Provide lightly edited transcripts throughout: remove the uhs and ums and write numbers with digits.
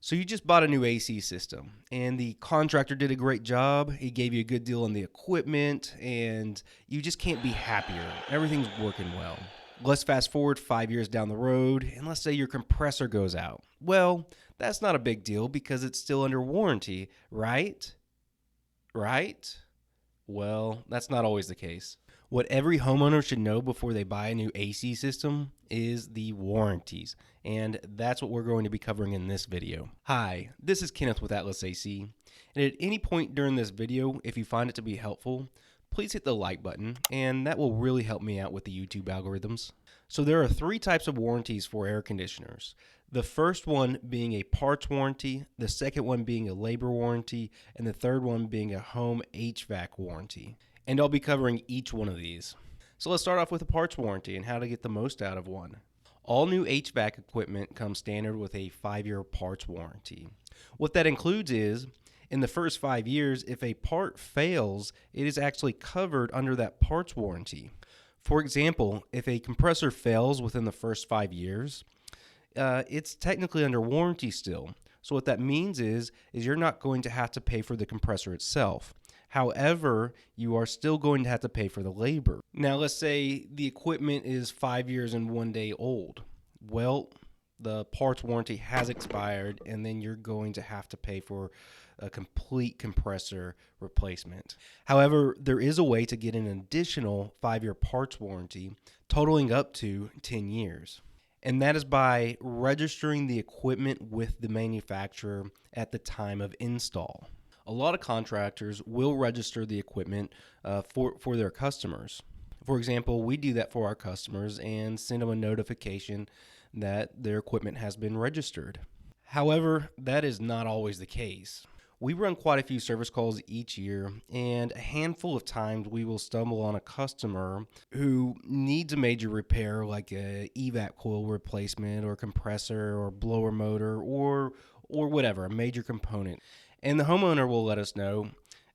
So you just bought a new AC system and the contractor did a great job. He gave you a good deal on the equipment and you just can't be happier. Everything's working well. Let's fast forward 5 years down the road and let's say your compressor goes out. Well, that's not a big deal because it's still under warranty, right? Right? Well, that's not always the case. What every homeowner should know before they buy a new AC system is the warranties, and that's what we're going to be covering in this video. Hi, this is Kenneth with Atlas AC, and at any point during this video, if you find it to be helpful, please hit the like button, and that will really help me out with the YouTube algorithms. So there are three types of warranties for air conditioners. The first one being a parts warranty, the second one being a labor warranty, and the third one being a home HVAC warranty. And I'll be covering each one of these. So let's start off with a parts warranty and how to get the most out of one. All new HVAC equipment comes standard with a 5-year parts warranty. What that includes is, in the first 5 years, if a part fails, it is actually covered under that parts warranty. For example, if a compressor fails within the first 5 years, it's technically under warranty still. So what that means is you're not going to have to pay for the compressor itself. However, you are still going to have to pay for the labor. Now, let's say the equipment is 5 years and 1 day old. Well, the parts warranty has expired, and then you're going to have to pay for a complete compressor replacement. However, there is a way to get an additional 5-year parts warranty totaling up to 10 years. And that is by registering the equipment with the manufacturer at the time of install. A lot of contractors will register the equipment for their customers. For example, we do that for our customers and send them a notification that their equipment has been registered. However, that is not always the case. We run quite a few service calls each year, and a handful of times we will stumble on a customer who needs a major repair like a HVAC coil replacement or compressor or blower motor or whatever, a major component. And the homeowner will let us know,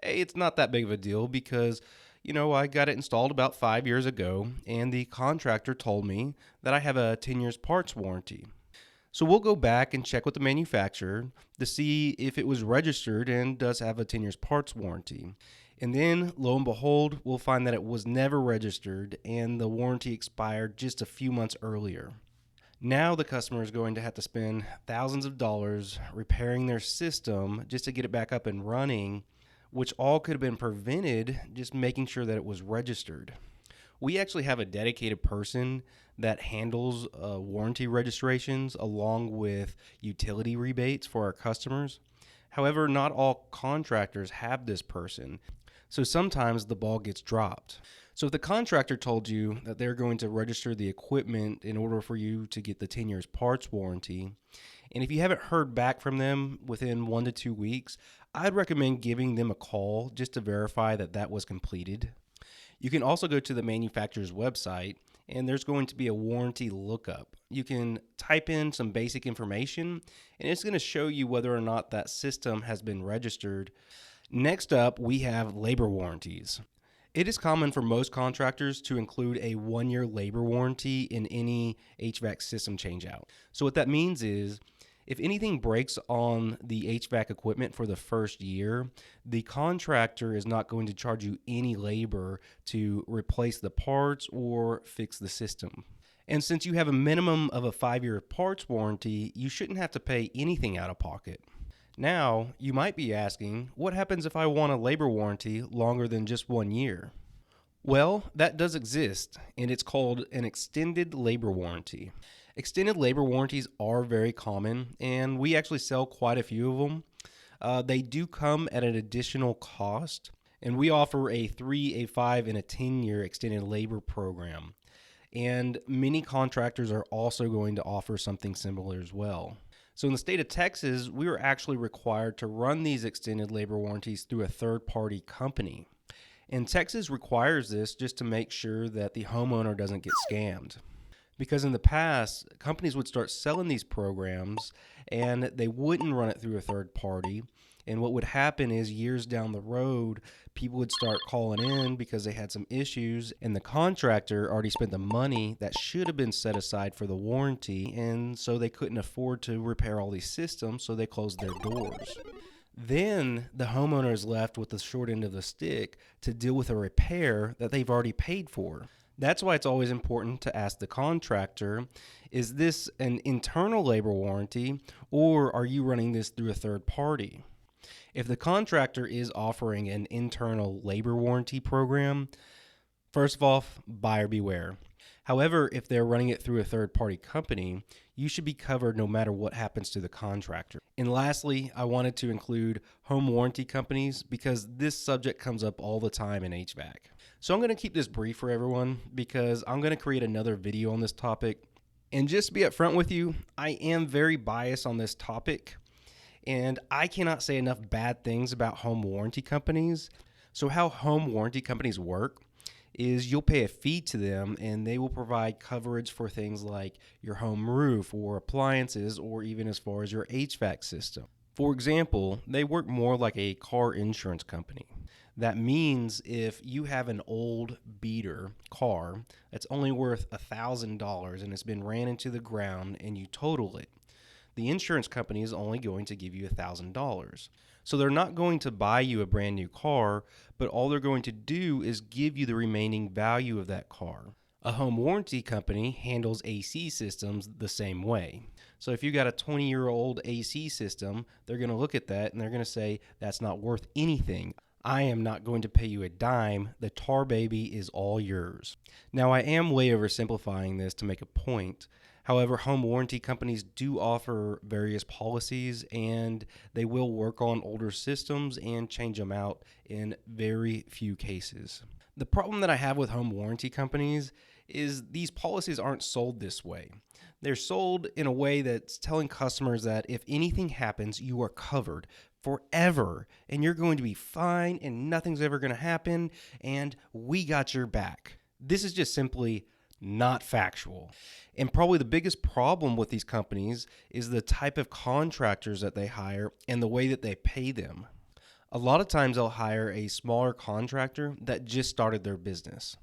hey, it's not that big of a deal because, I got it installed about 5 years ago, and the contractor told me that I have a 10 years parts warranty. So we'll go back and check with the manufacturer to see if it was registered and does have a 10 years parts warranty. And then, lo and behold, we'll find that it was never registered and the warranty expired just a few months earlier. Now the customer is going to have to spend thousands of dollars repairing their system just to get it back up and running, which all could have been prevented just making sure that it was registered. We actually have a dedicated person that handles warranty registrations along with utility rebates for our customers. However, not all contractors have this person, so sometimes the ball gets dropped. So if the contractor told you that they're going to register the equipment in order for you to get the 10 years parts warranty, and if you haven't heard back from them within 1 to 2 weeks, I'd recommend giving them a call just to verify that that was completed. You can also go to the manufacturer's website, and there's going to be a warranty lookup. You can type in some basic information, and it's going to show you whether or not that system has been registered. Next up, we have labor warranties. It is common for most contractors to include a 1-year labor warranty in any HVAC system changeout. So what that means is, if anything breaks on the HVAC equipment for the first year, the contractor is not going to charge you any labor to replace the parts or fix the system. And since you have a minimum of a 5-year parts warranty, you shouldn't have to pay anything out of pocket. Now, you might be asking, what happens if I want a labor warranty longer than just 1 year? Well, that does exist, and it's called an extended labor warranty. Extended labor warranties are very common, and we actually sell quite a few of them. They do come at an additional cost, and we offer a 3, a 5, and a 10-year extended labor program. And many contractors are also going to offer something similar as well. So in the state of Texas, we are actually required to run these extended labor warranties through a third-party company. And Texas requires this just to make sure that the homeowner doesn't get scammed. Because in the past, companies would start selling these programs and they wouldn't run it through a third party. And what would happen is years down the road, people would start calling in because they had some issues, and the contractor already spent the money that should have been set aside for the warranty, and so they couldn't afford to repair all these systems, so they closed their doors. Then the homeowner is left with the short end of the stick to deal with a repair that they've already paid for. That's why it's always important to ask the contractor, is this an internal labor warranty, or are you running this through a third party? If the contractor is offering an internal labor warranty program, first of all, buyer beware. However, if they're running it through a third-party company, you should be covered no matter what happens to the contractor. And lastly, I wanted to include home warranty companies because this subject comes up all the time in HVAC. So I'm going to keep this brief for everyone because I'm going to create another video on this topic. And just to be upfront with you, I am very biased on this topic, and I cannot say enough bad things about home warranty companies. So how home warranty companies work is you'll pay a fee to them, and they will provide coverage for things like your home roof or appliances, or even as far as your HVAC system. For example, they work more like a car insurance company. That means if you have an old beater car that's only worth $1,000 and it's been ran into the ground and you total it, the insurance company is only going to give you $1,000. So they're not going to buy you a brand new car, but all they're going to do is give you the remaining value of that car. A home warranty company handles AC systems the same way. So if you got a 20-year-old AC system, they're going to look at that and they're going to say, that's not worth anything. I am not going to pay you a dime. The tar baby is all yours. Now, I am way oversimplifying this to make a point. However, home warranty companies do offer various policies, and they will work on older systems and change them out in very few cases. The problem that I have with home warranty companies is these policies aren't sold this way. They're sold in a way that's telling customers that if anything happens, you are covered forever, and you're going to be fine, and nothing's ever going to happen, and we got your back. This is just simply not factual. And probably the biggest problem with these companies is the type of contractors that they hire and the way that they pay them. A lot of times they'll hire a smaller contractor that just started their business.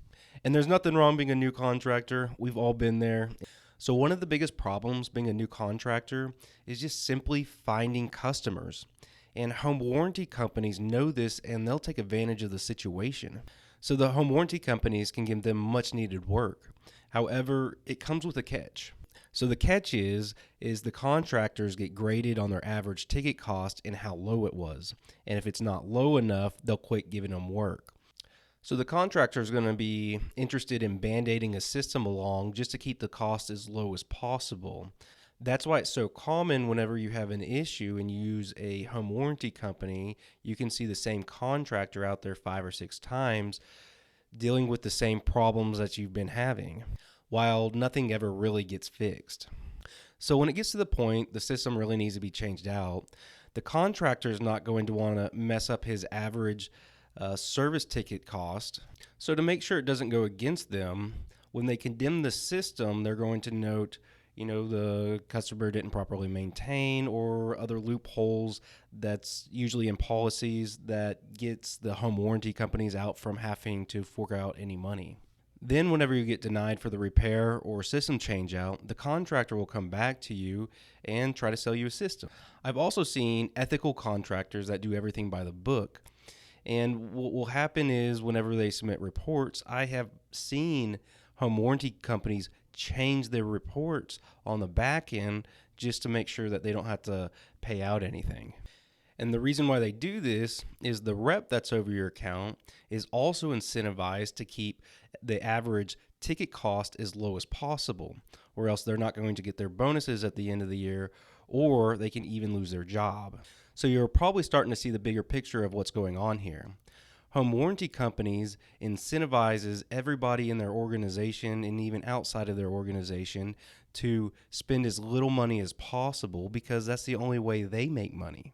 And there's nothing wrong being a new contractor. We've all been there. So one of the biggest problems being a new contractor is just simply finding customers. And home warranty companies know this, and they'll take advantage of the situation. So the home warranty companies can give them much needed work. However, it comes with a catch. So the catch is the contractors get graded on their average ticket cost and how low it was. And if it's not low enough, they'll quit giving them work. So the contractor is going to be interested in band-aiding a system along just to keep the cost as low as possible. That's why it's so common whenever you have an issue and you use a home warranty company, you can see the same contractor out there 5 or 6 times dealing with the same problems that you've been having, while nothing ever really gets fixed. So when it gets to the point the system really needs to be changed out, the contractor is not going to want to mess up his average service ticket cost. So to make sure it doesn't go against them, when they condemn the system, they're going to note, the customer didn't properly maintain, or other loopholes that's usually in policies that gets the home warranty companies out from having to fork out any money. Then whenever you get denied for the repair or system change out, the contractor will come back to you and try to sell you a system. I've also seen ethical contractors that do everything by the book. And what will happen is whenever they submit reports, I have seen home warranty companies change their reports on the back end just to make sure that they don't have to pay out anything. And the reason why they do this is the rep that's over your account is also incentivized to keep the average ticket cost as low as possible, or else they're not going to get their bonuses at the end of the year, or they can even lose their job. So you're probably starting to see the bigger picture of what's going on here. Home warranty companies incentivizes everybody in their organization and even outside of their organization to spend as little money as possible because that's the only way they make money.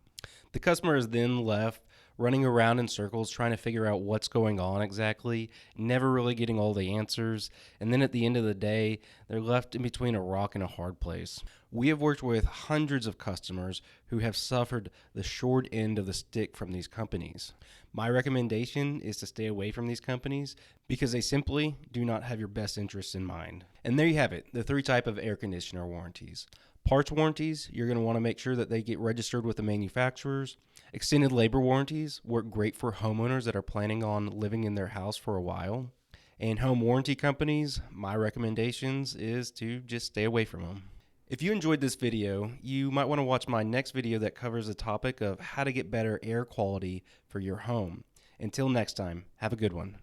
The customer is then left running around in circles trying to figure out what's going on exactly, never really getting all the answers, and then at the end of the day, they're left in between a rock and a hard place. We have worked with hundreds of customers who have suffered the short end of the stick from these companies. My recommendation is to stay away from these companies because they simply do not have your best interests in mind. And there you have it, the 3 types of air conditioner warranties. Parts warranties, you're going to want to make sure that they get registered with the manufacturers. Extended labor warranties work great for homeowners that are planning on living in their house for a while. And home warranty companies, my recommendations is to just stay away from them. If you enjoyed this video, you might want to watch my next video that covers the topic of how to get better air quality for your home. Until next time, have a good one.